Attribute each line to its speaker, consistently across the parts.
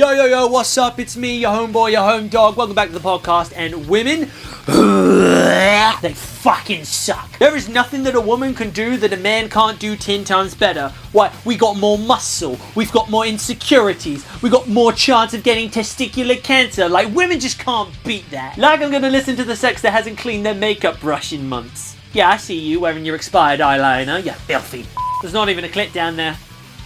Speaker 1: Yo, what's up? It's me, your homeboy, your home dog. Welcome back to the podcast. And women, they fucking suck. There is nothing that a woman can do that a man can't do 10 times better. Why? We got more muscle. We've got more insecurities. We got more chance of getting testicular cancer. Like, women just can't beat that. Like, I'm gonna listen to the sex that hasn't cleaned their makeup brush in months. Yeah, I see you wearing your expired eyeliner. You filthy. There's not even a clit down there.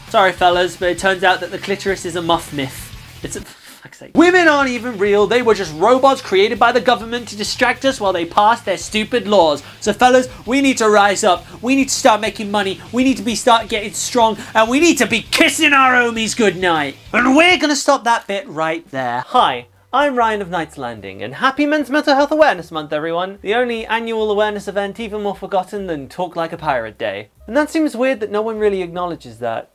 Speaker 1: Sorry, fellas, but it turns out that the clitoris is a muff myth. It's a... fuck's sake. Women aren't even real. They were just robots created by the government to distract us while they passed their stupid laws. So, fellas, we need to rise up. We need to start making money. We need to start getting strong. And we need to be kissing our homies goodnight. And we're going to stop that bit right there. Hi. I'm Ryan of Knight's Landing, and happy Men's Mental Health Awareness Month, everyone! The only annual awareness event even more forgotten than Talk Like a Pirate Day. And that seems weird that no one really acknowledges that.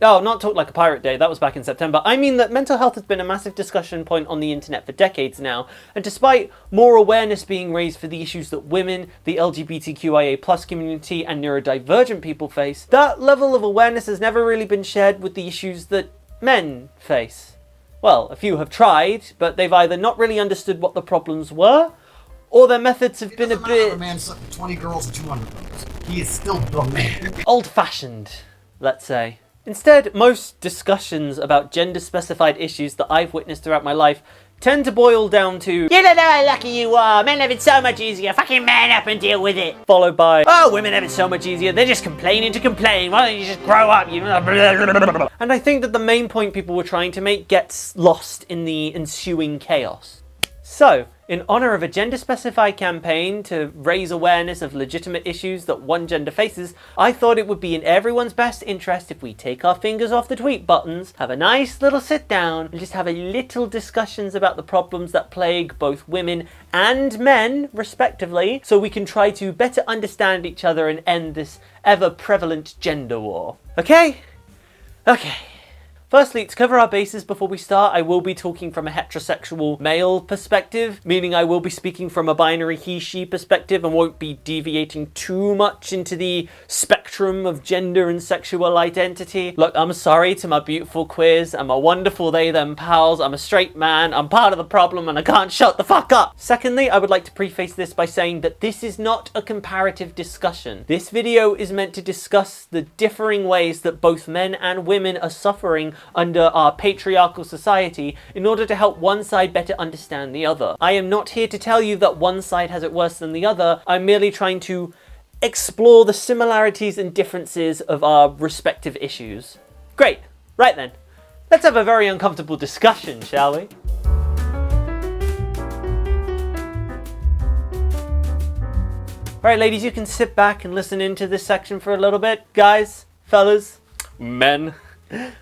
Speaker 1: Oh, not Talk Like a Pirate Day, that was back in September. I mean that mental health has been a massive discussion point on the internet for decades now, and despite more awareness being raised for the issues that women, the LGBTQIA+ community, and neurodivergent people face, that level of awareness has never really been shared with the issues that men face. Well, a few have tried, but they've either not really understood what the problems were, or their methods have been a bit...
Speaker 2: a man sucking 20 girls and 200 girls. He is still the man.
Speaker 1: Old-fashioned, let's say. Instead, most discussions about gender-specified issues that I've witnessed throughout my life tend to boil down to, "You don't know how lucky you are, men have it so much easier, fucking man up and deal with it." Followed by, "Oh, women have it so much easier, they're just complaining to complain, why don't you just grow up, you..." And I think that the main point people were trying to make gets lost in the ensuing chaos. So, in honour of a gender-specified campaign to raise awareness of legitimate issues that one gender faces, I thought it would be in everyone's best interest if we take our fingers off the tweet buttons, have a nice little sit down, and just have a little discussions about the problems that plague both women and men, respectively, so we can try to better understand each other and end this ever-prevalent gender war. Okay? Okay. Firstly, to cover our bases before we start, I will be talking from a heterosexual male perspective, meaning I will be speaking from a binary he-she perspective and won't be deviating too much into the spectrum of gender and sexual identity. Look, I'm sorry to my beautiful queers and my wonderful they-them pals. I'm a straight man, I'm part of the problem, and I can't shut the fuck up. Secondly, I would like to preface this by saying that this is not a comparative discussion. This video is meant to discuss the differing ways that both men and women are suffering under our patriarchal society in order to help one side better understand the other. I am not here to tell you that one side has it worse than the other. I'm merely trying to explore the similarities and differences of our respective issues. Great. Right then. Let's have a very uncomfortable discussion, shall we? Alright, ladies, you can sit back and listen into this section for a little bit. Guys, fellas, men.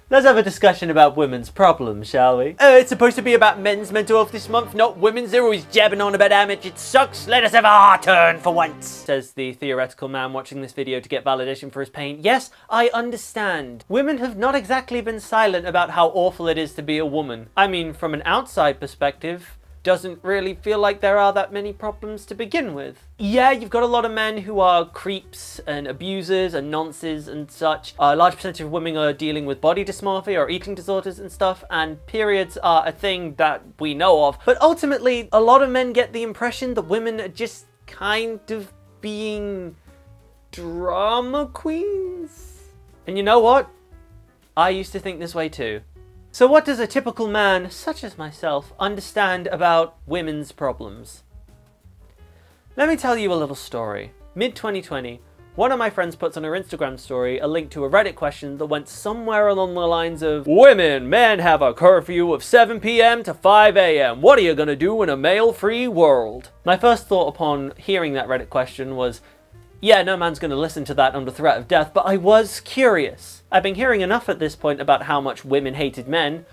Speaker 1: Let's have a discussion about women's problems, shall we? It's supposed to be about men's mental health this month, not women's. They're always jabbing on about how much it sucks. Let us have our turn for once, says the theoretical man watching this video to get validation for his pain. Yes, I understand. Women have not exactly been silent about how awful it is to be a woman. I mean, from an outside perspective, doesn't really feel like there are that many problems to begin with. Yeah, you've got a lot of men who are creeps and abusers and nonces and such. A large percentage of women are dealing with body dysmorphia or eating disorders and stuff, and periods are a thing that we know of. But ultimately, a lot of men get the impression that women are just kind of being drama queens. And you know what? I used to think this way too. So what does a typical man, such as myself, understand about women's problems? Let me tell you a little story. Mid-2020, one of my friends puts on her Instagram story a link to a Reddit question that went somewhere along the lines of, men have a curfew of 7 p.m. to 5 a.m. What are you gonna do in a male-free world? My first thought upon hearing that Reddit question was, yeah, no man's gonna listen to that under threat of death, but I was curious. I've been hearing enough at this point about how much women hated men.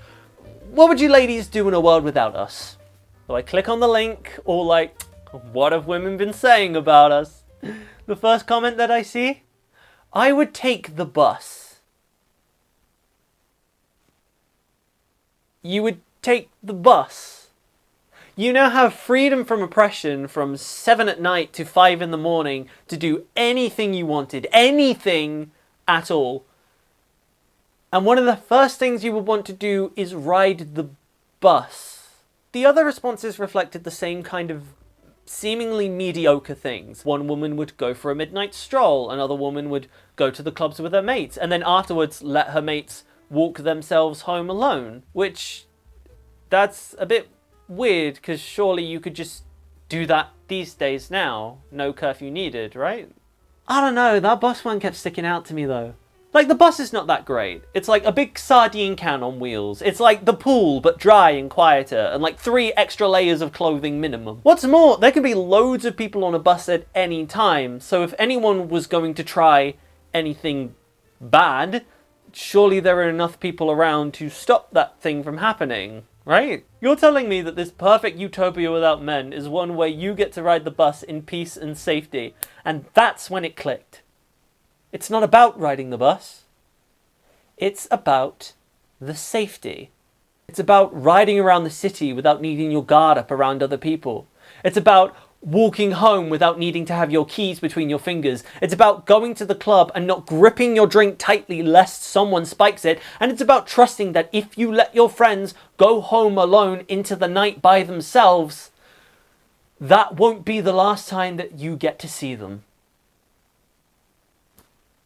Speaker 1: What would you ladies do in a world without us? So I click on the link, all like, what have women been saying about us? The first comment that I see, I would take the bus. You would take the bus. You now have freedom from oppression from 7 at night to 5 in the morning to do anything you wanted, anything at all. And one of the first things you would want to do is ride the bus. The other responses reflected the same kind of seemingly mediocre things. One woman would go for a midnight stroll, another woman would go to the clubs with her mates, and then afterwards let her mates walk themselves home alone. Which, that's a bit weird, because surely you could just do that these days now. No curfew needed, right? I don't know, that bus one kept sticking out to me though. Like, the bus is not that great. It's like a big sardine can on wheels. It's like the pool, but dry and quieter, and like 3 extra layers of clothing minimum. What's more, there can be loads of people on a bus at any time, so if anyone was going to try anything bad, surely there are enough people around to stop that thing from happening, right? You're telling me that this perfect utopia without men is one where you get to ride the bus in peace and safety, and that's when it clicked. It's not about riding the bus. It's about the safety. It's about riding around the city without needing your guard up around other people. It's about walking home without needing to have your keys between your fingers. It's about going to the club and not gripping your drink tightly lest someone spikes it. And it's about trusting that if you let your friends go home alone into the night by themselves, that won't be the last time that you get to see them.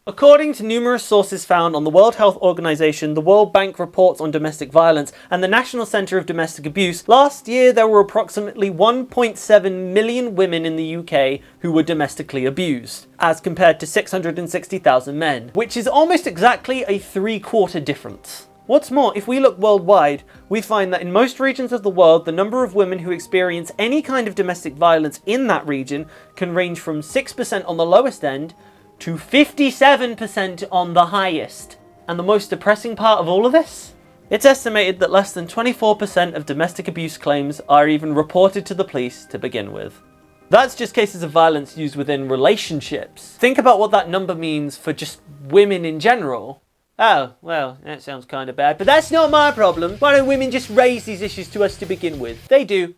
Speaker 1: According to numerous sources found on the World Health Organization, the World Bank reports on domestic violence, and the National Centre of Domestic Abuse, last year there were approximately 1.7 million women in the UK who were domestically abused, as compared to 660,000 men, which is almost exactly a 3/4 difference. What's more, if we look worldwide, we find that in most regions of the world, the number of women who experience any kind of domestic violence in that region can range from 6% on the lowest end to 57% on the highest. And the most depressing part of all of this? It's estimated that less than 24% of domestic abuse claims are even reported to the police to begin with. That's just cases of violence used within relationships. Think about what that number means for just women in general. Oh, well, that sounds kind of bad, but that's not my problem. Why don't women just raise these issues to us to begin with? They do.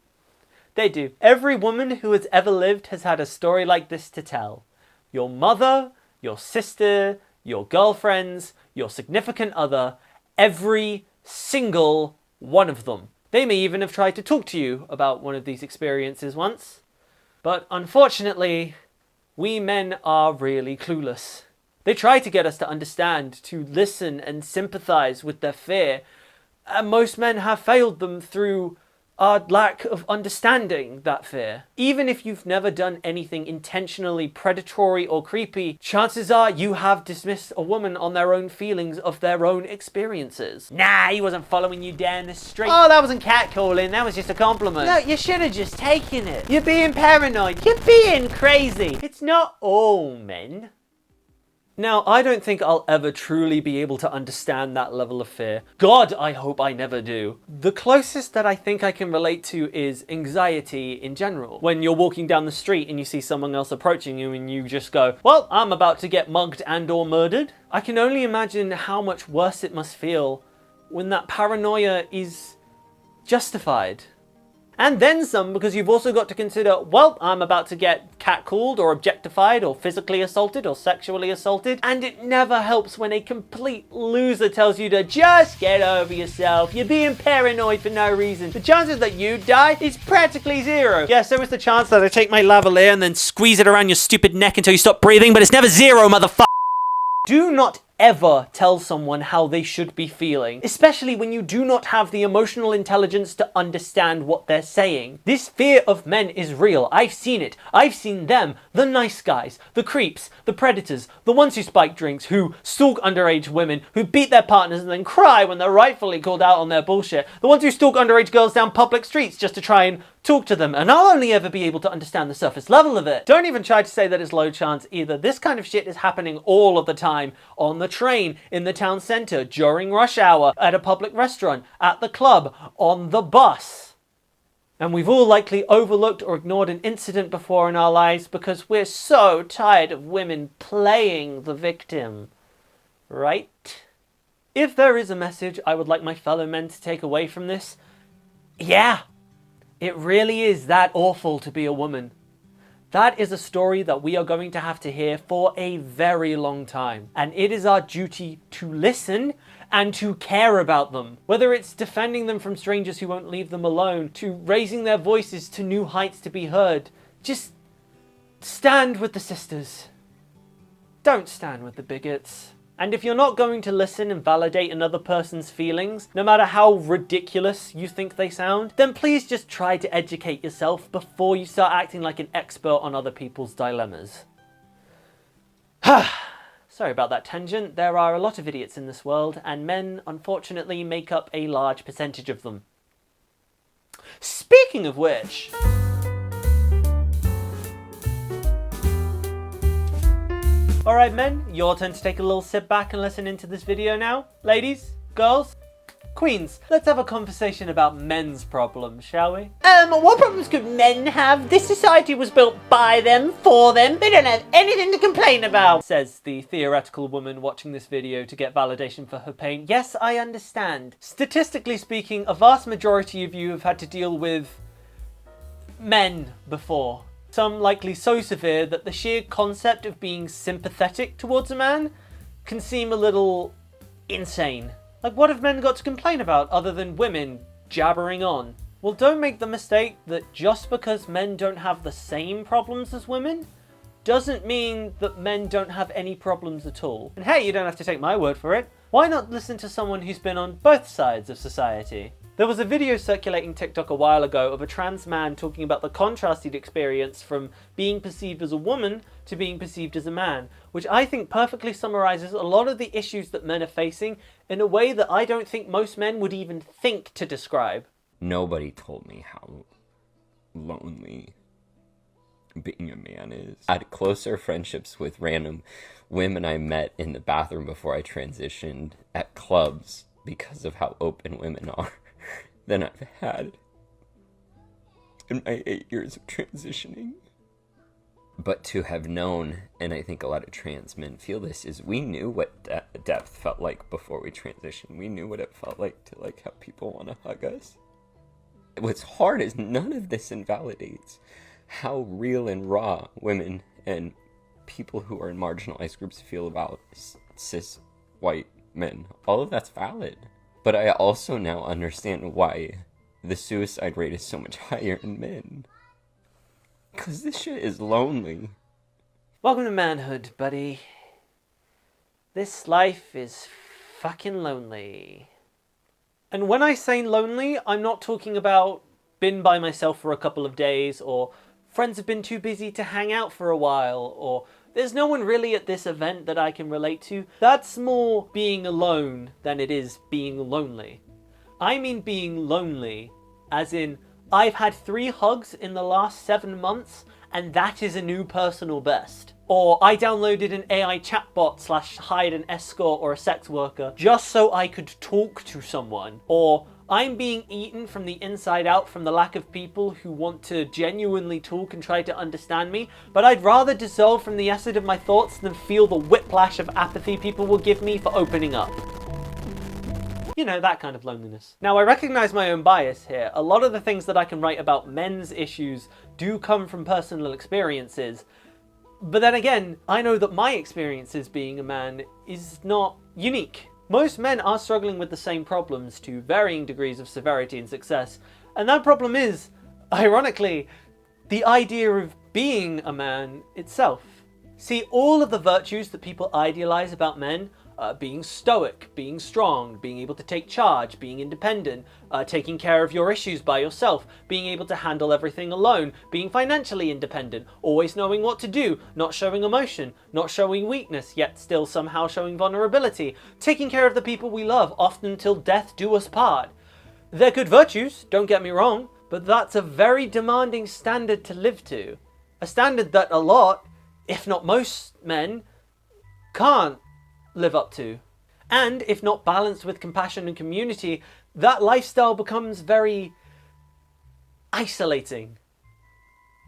Speaker 1: They do. Every woman who has ever lived has had a story like this to tell. Your mother, your sister, your girlfriends, your significant other, every single one of them. They may even have tried to talk to you about one of these experiences once. But unfortunately, we men are really clueless. They try to get us to understand, to listen and sympathize with their fear. And most men have failed them through our lack of understanding that fear. Even if you've never done anything intentionally predatory or creepy, chances are you have dismissed a woman on their own feelings of their own experiences. Nah, he wasn't following you down the street. Oh, that wasn't catcalling, that was just a compliment. No, you should have just taken it. You're being paranoid. You're being crazy. It's not all men. Now, I don't think I'll ever truly be able to understand that level of fear. God, I hope I never do. The closest that I think I can relate to is anxiety in general. When you're walking down the street and you see someone else approaching you and you just go, well, I'm about to get mugged and or murdered. I can only imagine how much worse it must feel when that paranoia is justified. And then some, because you've also got to consider, well, I'm about to get catcalled or objectified or physically assaulted or sexually assaulted. And it never helps when a complete loser tells you to just get over yourself. You're being paranoid for no reason. The chances that you die is practically zero. Yes, there is the chance that I take my lavalier and then squeeze it around your stupid neck until you stop breathing, but it's never zero, motherfucker. Do not ever tell someone how they should be feeling, especially when you do not have the emotional intelligence to understand what they're saying. This fear of men is real. I've seen it. I've seen them, the nice guys, the creeps, the predators, the ones who spike drinks, who stalk underage women, who beat their partners and then cry when they're rightfully called out on their bullshit, the ones who stalk underage girls down public streets just to try and talk to them, and I'll only ever be able to understand the surface level of it. Don't even try to say that it's low chance either. This kind of shit is happening all of the time. On the train, in the town centre, during rush hour, at a public restaurant, at the club, on the bus. And we've all likely overlooked or ignored an incident before in our lives because we're so tired of women playing the victim. Right? If there is a message I would like my fellow men to take away from this, yeah. It really is that awful to be a woman. That is a story that we are going to have to hear for a very long time. And it is our duty to listen and to care about them. Whether it's defending them from strangers who won't leave them alone, to raising their voices to new heights to be heard. Just stand with the sisters. Don't stand with the bigots. And if you're not going to listen and validate another person's feelings, no matter how ridiculous you think they sound, then please just try to educate yourself before you start acting like an expert on other people's dilemmas. Sorry about that tangent. There are a lot of idiots in this world, and men, unfortunately, make up a large percentage of them. Speaking of which... Alright men, your turn to take a little sit back and listen into this video now. Ladies, girls, queens, let's have a conversation about men's problems, shall we? What problems could men have? This society was built by them, for them. They don't have anything to complain about, says the theoretical woman watching this video to get validation for her pain. Yes, I understand. Statistically speaking, a vast majority of you have had to deal with men before. Some likely so severe that the sheer concept of being sympathetic towards a man can seem a little insane. Like, what have men got to complain about other than women jabbering on? Well, don't make the mistake that just because men don't have the same problems as women doesn't mean that men don't have any problems at all. And hey, you don't have to take my word for it. Why not listen to someone who's been on both sides of society? There was a video circulating TikTok a while ago of a trans man talking about the contrast he'd experienced from being perceived as a woman to being perceived as a man, which I think perfectly summarizes a lot of the issues that men are facing in a way that I don't think most men would even think to describe.
Speaker 3: Nobody told me how lonely being a man is. I had closer friendships with random women I met in the bathroom before I transitioned at clubs because of how open women are than I've had in my 8 years of transitioning. But to have known, and I think a lot of trans men feel this, is we knew what depth felt like before we transitioned. We knew what it felt like to have people want to hug us. What's hard is none of this invalidates how real and raw women and people who are in marginalized groups feel about cis white men. All of that's valid. But I also now understand why the suicide rate is so much higher in men. Because this shit is lonely.
Speaker 1: Welcome to manhood, buddy. This life is fucking lonely. And when I say lonely, I'm not talking about been by myself for a couple of days, or friends have been too busy to hang out for a while, or there's no one really at this event that I can relate to. That's more being alone than it is being lonely. I mean being lonely, as in, I've had 3 hugs in the last 7 months, and that is a new personal best. Or I downloaded an AI chatbot / hired an escort or a sex worker just so I could talk to someone. Or I'm being eaten from the inside out from the lack of people who want to genuinely talk and try to understand me, but I'd rather dissolve from the acid of my thoughts than feel the whiplash of apathy people will give me for opening up. You know, that kind of loneliness. Now, I recognize my own bias here. A lot of the things that I can write about men's issues do come from personal experiences. But then again, I know that my experiences being a man is not unique. Most men are struggling with the same problems to varying degrees of severity and success. And that problem is, ironically, the idea of being a man itself. See, all of the virtues that people idealize about men, being stoic, being strong, being able to take charge, being independent, taking care of your issues by yourself, being able to handle everything alone, being financially independent, always knowing what to do, not showing emotion, not showing weakness, yet still somehow showing vulnerability, taking care of the people we love, often till death do us part. They're good virtues, don't get me wrong, but that's a very demanding standard to live to. A standard that a lot, if not most men, can't live up to. And if not balanced with compassion and community, that lifestyle becomes very isolating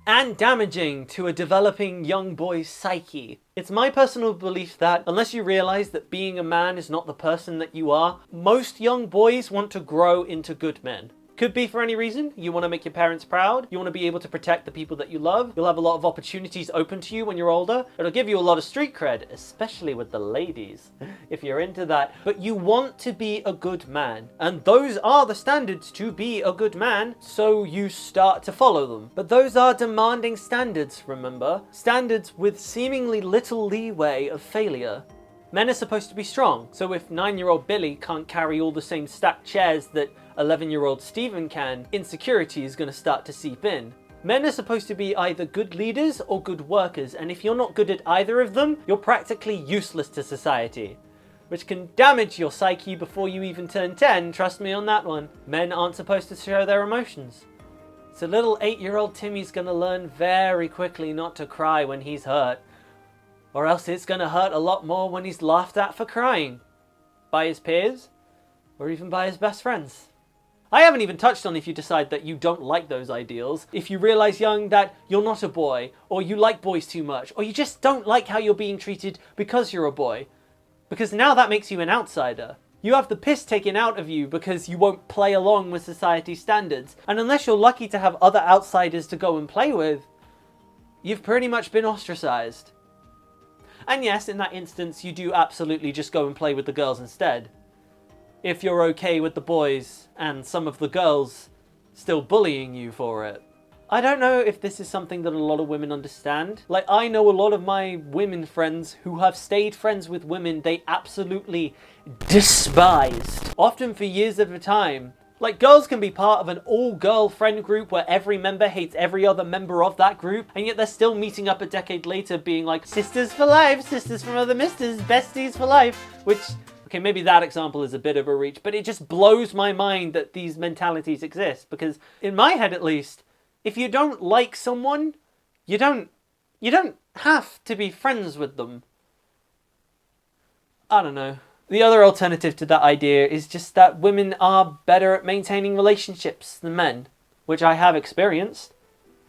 Speaker 1: and damaging to a developing young boy's psyche. It's my personal belief that unless you realize that being a man is not the person that you are, most young boys want to grow into good men. Could be for any reason. You want to make your parents proud. You want to be able to protect the people that you love. You'll have a lot of opportunities open to you when you're older. It'll give you a lot of street cred, especially with the ladies, if you're into that. But you want to be a good man. And those are the standards to be a good man, so you start to follow them. But those are demanding standards, remember? Standards with seemingly little leeway of failure. Men are supposed to be strong, so if 9-year-old Billy can't carry all the same stacked chairs that 11-year-old Stephen can, insecurity is going to start to seep in. Men are supposed to be either good leaders or good workers, and if you're not good at either of them, you're practically useless to society. Which can damage your psyche before you even turn 10, trust me on that one. Men aren't supposed to show their emotions. So little 8-year-old Timmy's going to learn very quickly not to cry when he's hurt. Or else it's going to hurt a lot more when he's laughed at for crying. By his peers, or even by his best friends. I haven't even touched on if you decide that you don't like those ideals, if you realise young that you're not a boy, or you like boys too much, or you just don't like how you're being treated because you're a boy. Because now that makes you an outsider. You have the piss taken out of you because you won't play along with society's standards, and unless you're lucky to have other outsiders to go and play with, you've pretty much been ostracised. And yes, in that instance, you do absolutely just go and play with the girls instead. If you're okay with the boys and some of the girls still bullying you for it. I don't know if this is something that a lot of women understand. Like, I know a lot of my women friends who have stayed friends with women they absolutely despised. Often for years at a time. Like, girls can be part of an all-girl friend group where every member hates every other member of that group, and yet they're still meeting up a decade later being like, sisters for life, sisters from other misters, besties for life, which, okay, maybe that example is a bit of a reach, but it just blows my mind that these mentalities exist, because in my head at least, if you don't like someone, you don't have to be friends with them. I don't know. The other alternative to that idea is just that women are better at maintaining relationships than men, which I have experienced.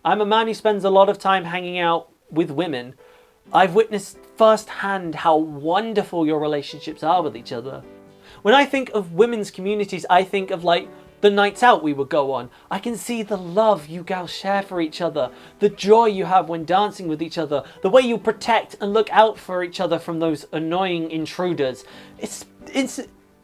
Speaker 1: I'm a man who spends a lot of time hanging out with women. I've witnessed firsthand how wonderful your relationships are with each other. When I think of women's communities, I think of like the nights out we would go on. I can see the love you gals share for each other, the joy you have when dancing with each other, the way you protect and look out for each other from those annoying intruders. It's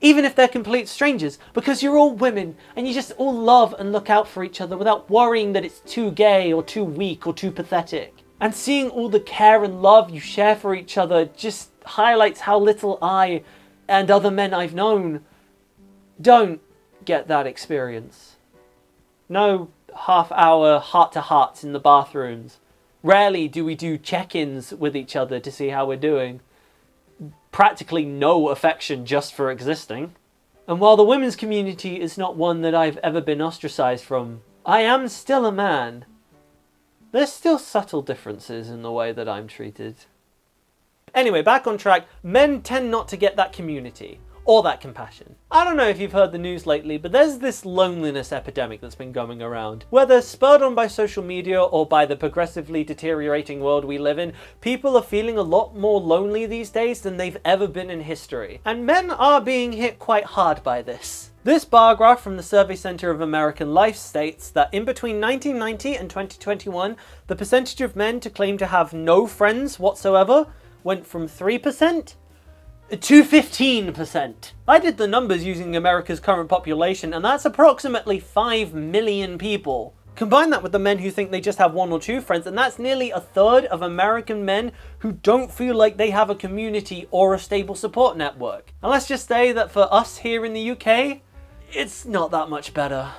Speaker 1: even if they're complete strangers, because you're all women and you just all love and look out for each other without worrying that it's too gay or too weak or too pathetic. And seeing all the care and love you share for each other just highlights how little I and other men I've known don't get that experience. No half-hour heart-to-hearts in the bathrooms. Rarely do we do check-ins with each other to see how we're doing. Practically no affection just for existing. And while the women's community is not one that I've ever been ostracized from, I am still a man. There's still subtle differences in the way that I'm treated. Anyway, back on track, men tend not to get that community. Or that compassion. I don't know if you've heard the news lately, but there's this loneliness epidemic that's been going around. Whether spurred on by social media or by the progressively deteriorating world we live in, people are feeling a lot more lonely these days than they've ever been in history. And men are being hit quite hard by this. This bar graph from the Survey Center of American Life states that in between 1990 and 2021, the percentage of men to claim to have no friends whatsoever went from 3% to 15%. I did the numbers using America's current population, and that's approximately 5 million people. Combine that with the men who think they just have one or two friends, and that's nearly a third of American men who don't feel like they have a community or a stable support network. And let's just say that for us here in the UK, it's not that much better.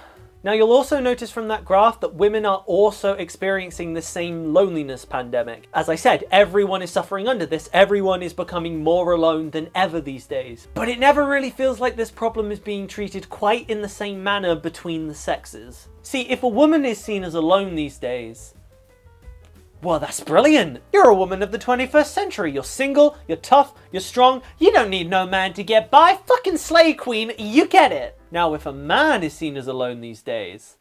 Speaker 1: Now, you'll also notice from that graph that women are also experiencing the same loneliness pandemic. As I said, everyone is suffering under this. Everyone is becoming more alone than ever these days. But it never really feels like this problem is being treated quite in the same manner between the sexes. See, if a woman is seen as alone these days, well, that's brilliant. You're a woman of the 21st century. You're single, you're tough, you're strong. You don't need no man to get by. Fucking slay queen, you get it. Now, if a man is seen as alone these days,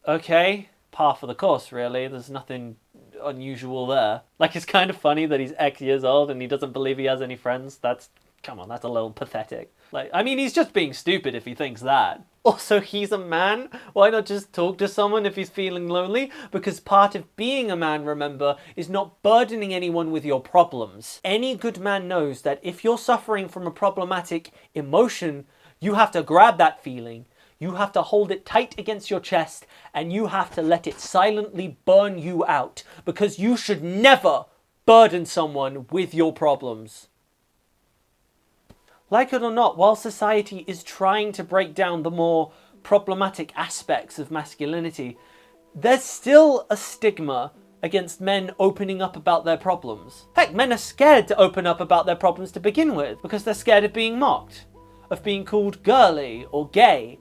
Speaker 1: okay, par for the course, really. There's nothing unusual there. Like, it's kind of funny that he's X years old and he doesn't believe he has any friends. That's come on, that's a little pathetic. Like, I mean, he's just being stupid if he thinks that. Also, he's a man. Why not just talk to someone if he's feeling lonely? Because part of being a man, remember, is not burdening anyone with your problems. Any good man knows that if you're suffering from a problematic emotion, you have to grab that feeling, you have to hold it tight against your chest, and you have to let it silently burn you out. Because you should never burden someone with your problems. Like it or not, while society is trying to break down the more problematic aspects of masculinity, there's still a stigma against men opening up about their problems. Heck, men are scared to open up about their problems to begin with, because they're scared of being mocked, of being called girly or gay,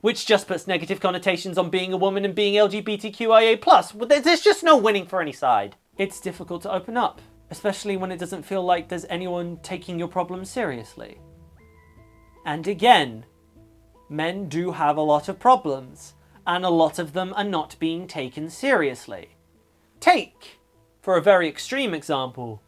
Speaker 1: which just puts negative connotations on being a woman and being LGBTQIA+. There's just no winning for any side. It's difficult to open up, especially when it doesn't feel like there's anyone taking your problems seriously. And again, men do have a lot of problems, and a lot of them are not being taken seriously. Take, for a very extreme example,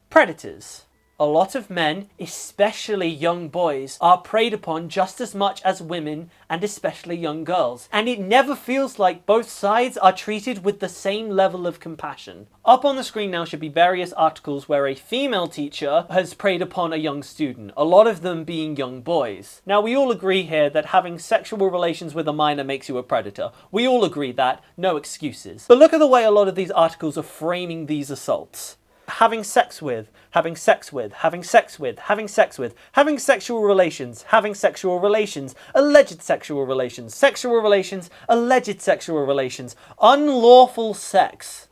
Speaker 1: predators. A lot of men, especially young boys, are preyed upon just as much as women and especially young girls. And it never feels like both sides are treated with the same level of compassion. Up on the screen now should be various articles where a female teacher has preyed upon a young student, a lot of them being young boys. Now we all agree here that having sexual relations with a minor makes you a predator. We all agree that, no excuses. But look at the way a lot of these articles are framing these assaults. Having sex with, having sex with, having sex with, having sex with, having sexual relations, alleged sexual relations, alleged sexual relations, unlawful sex.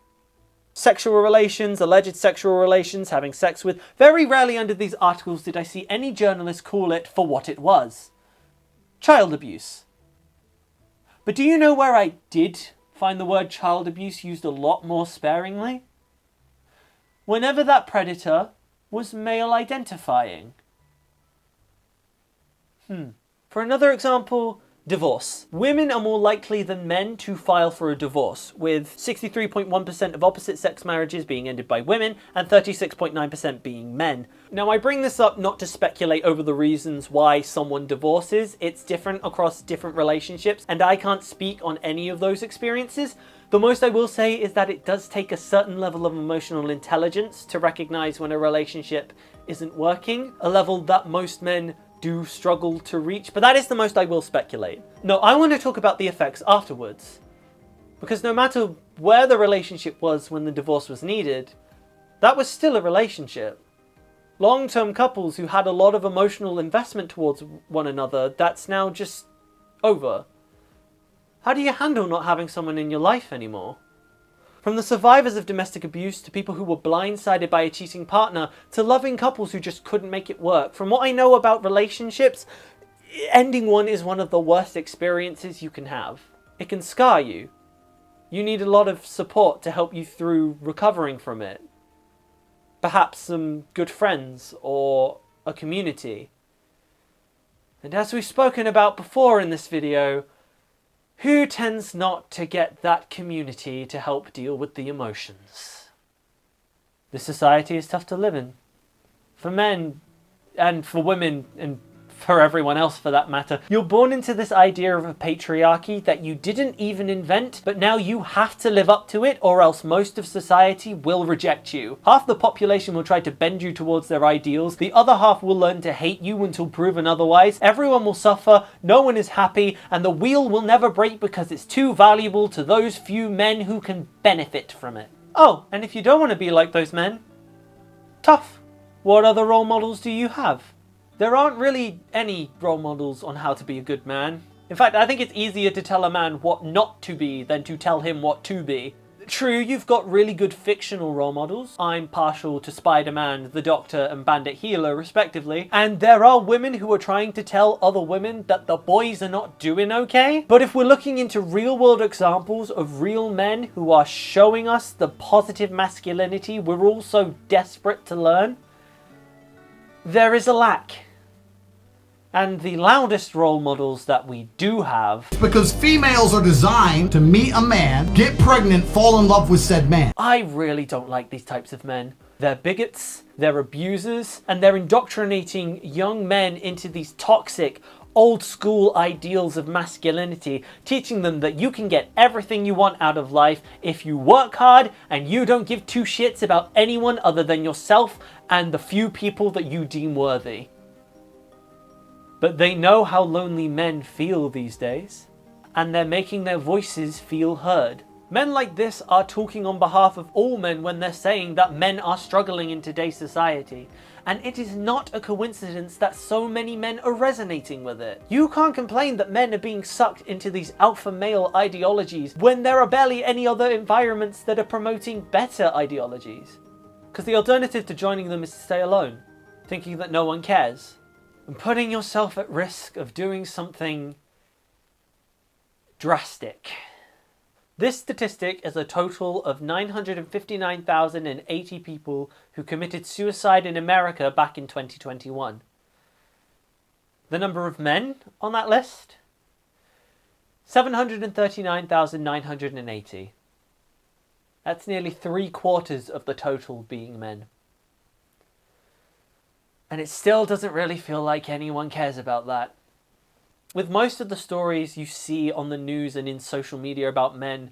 Speaker 1: Sexual relations, alleged sexual relations, having sex with. Very rarely under these articles did I see any journalist call it for what it was. Child abuse. But do you know where I did find the word child abuse used a lot more sparingly? Whenever that predator was male identifying. For another example, divorce. Women are more likely than men to file for a divorce, with 63.1% of opposite-sex marriages being ended by women and 36.9% being men. Now, I bring this up not to speculate over the reasons why someone divorces. It's different across different relationships, and I can't speak on any of those experiences. The most I will say is that it does take a certain level of emotional intelligence to recognize when a relationship isn't working, a level that most men do struggle to reach, but that is the most I will speculate. No, I want to talk about the effects afterwards. Because no matter where the relationship was when the divorce was needed, that was still a relationship. Long-term couples who had a lot of emotional investment towards one another, that's now just over. How do you handle not having someone in your life anymore? From the survivors of domestic abuse to people who were blindsided by a cheating partner to loving couples who just couldn't make it work. From what I know about relationships, ending one is one of the worst experiences you can have. It can scar you. You need a lot of support to help you through recovering from it. Perhaps some good friends or a community. And as we've spoken about before in this video, who tends not to get that community to help deal with the emotions? This society is tough to live in. For men, and for women, and for everyone else for that matter. You're born into this idea of a patriarchy that you didn't even invent, but now you have to live up to it or else most of society will reject you. Half the population will try to bend you towards their ideals, the other half will learn to hate you until proven otherwise, everyone will suffer, no one is happy, and the wheel will never break because it's too valuable to those few men who can benefit from it. Oh, and if you don't want to be like those men, tough. What other role models do you have? There aren't really any role models on how to be a good man. In fact, I think it's easier to tell a man what not to be than to tell him what to be. True, you've got really good fictional role models. I'm partial to Spider-Man, the Doctor, and Bandit Healer, respectively. And there are women who are trying to tell other women that the boys are not doing okay. But if we're looking into real-world examples of real men who are showing us the positive masculinity we're all so desperate to learn, there is a lack. And the loudest role models that we do have...
Speaker 2: Because females are designed to meet a man, get pregnant, fall in love with said man.
Speaker 1: I really don't like these types of men. They're bigots, they're abusers, and they're indoctrinating young men into these toxic, old school ideals of masculinity, teaching them that you can get everything you want out of life if you work hard and you don't give two shits about anyone other than yourself and the few people that you deem worthy. But they know how lonely men feel these days, and they're making their voices feel heard. Men like this are talking on behalf of all men when they're saying that men are struggling in today's society. And it is not a coincidence that so many men are resonating with it. You can't complain that men are being sucked into these alpha male ideologies when there are barely any other environments that are promoting better ideologies. Because the alternative to joining them is to stay alone, thinking that no one cares, and putting yourself at risk of doing something drastic. This statistic is a total of 959,080 people who committed suicide in America back in 2021. The number of men on that list? 739,980. That's nearly 3/4 of the total being men. And it still doesn't really feel like anyone cares about that. With most of the stories you see on the news and in social media about men,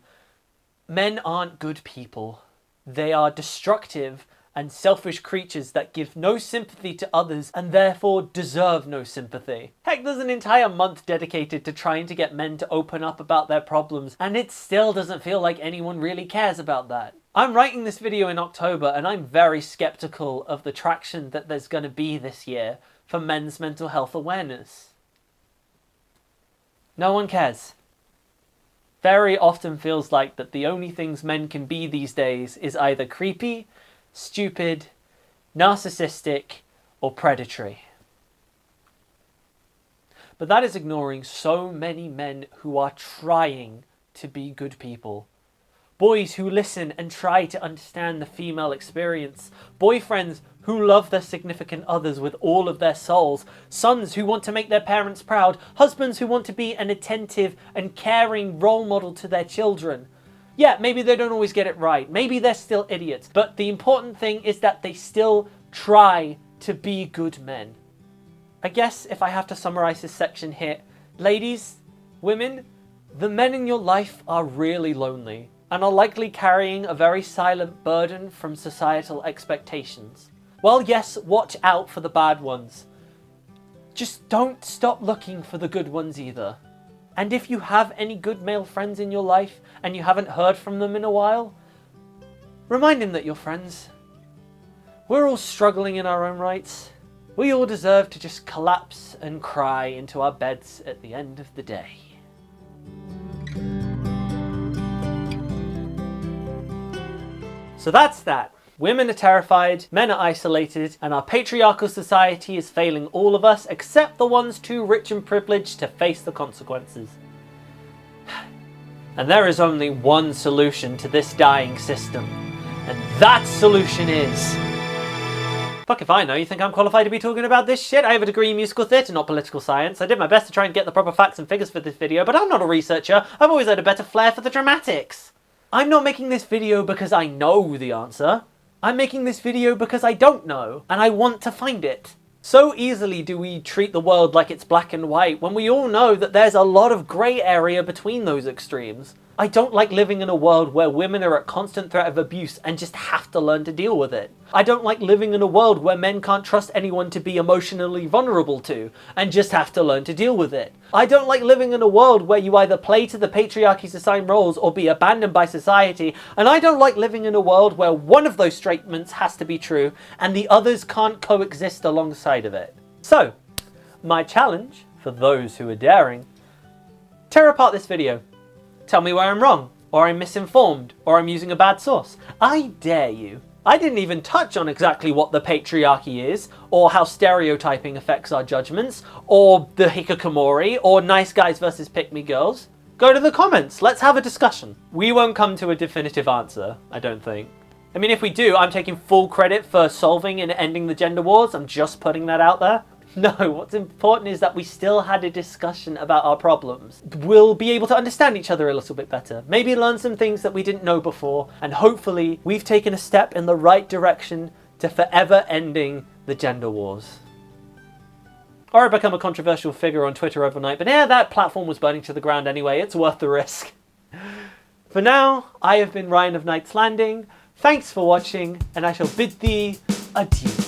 Speaker 1: men aren't good people. They are destructive and selfish creatures that give no sympathy to others and therefore deserve no sympathy. Heck, there's an entire month dedicated to trying to get men to open up about their problems, and it still doesn't feel like anyone really cares about that. I'm writing this video in October, and I'm very skeptical of the traction that there's going to be this year for men's mental health awareness. No one cares. Very often feels like that the only things men can be these days is either creepy, stupid, narcissistic, or predatory. But that is ignoring so many men who are trying to be good people. Boys who listen and try to understand the female experience. Boyfriends who love their significant others with all of their souls. Sons who want to make their parents proud. Husbands who want to be an attentive and caring role model to their children. Yeah, maybe they don't always get it right. Maybe they're still idiots. But the important thing is that they still try to be good men. I guess if I have to summarize this section here, ladies, women, the men in your life are really lonely and are likely carrying a very silent burden from societal expectations. Well, yes, watch out for the bad ones. Just don't stop looking for the good ones either. And if you have any good male friends in your life and you haven't heard from them in a while, remind them that you're friends. We're all struggling in our own rights. We all deserve to just collapse and cry into our beds at the end of the day. So that's that. Women are terrified, men are isolated, and our patriarchal society is failing all of us except the ones too rich and privileged to face the consequences. And there is only one solution to this dying system, and that solution is... Fuck if I know, you think I'm qualified to be talking about this shit? I have a degree in musical theatre, not political science. I did my best to try and get the proper facts and figures for this video, but I'm not a researcher. I've always had a better flair for the dramatics. I'm not making this video because I know the answer. I'm making this video because I don't know, and I want to find it. So easily do we treat the world like it's black and white, when we all know that there's a lot of grey area between those extremes. I don't like living in a world where women are at constant threat of abuse and just have to learn to deal with it. I don't like living in a world where men can't trust anyone to be emotionally vulnerable to and just have to learn to deal with it. I don't like living in a world where you either play to the patriarchy's assigned roles or be abandoned by society. And I don't like living in a world where one of those statements has to be true and the others can't coexist alongside of it. So, my challenge for those who are daring, tear apart this video. Tell me where I'm wrong, or I'm misinformed, or I'm using a bad source. I dare you. I didn't even touch on exactly what the patriarchy is, or how stereotyping affects our judgments, or the hikikomori, or nice guys versus pick-me girls. Go to the comments, let's have a discussion. We won't come to a definitive answer, I don't think. I mean, if we do, I'm taking full credit for solving and ending the gender wars. I'm just putting that out there. No, what's important is that we still had a discussion about our problems. We'll be able to understand each other a little bit better. Maybe learn some things that we didn't know before. And hopefully we've taken a step in the right direction to forever ending the gender wars. Or I become a controversial figure on Twitter overnight. But yeah, that platform was burning to the ground anyway. It's worth the risk. For now, I have been Ryan of Knight's Landing. Thanks for watching, and I shall bid thee adieu.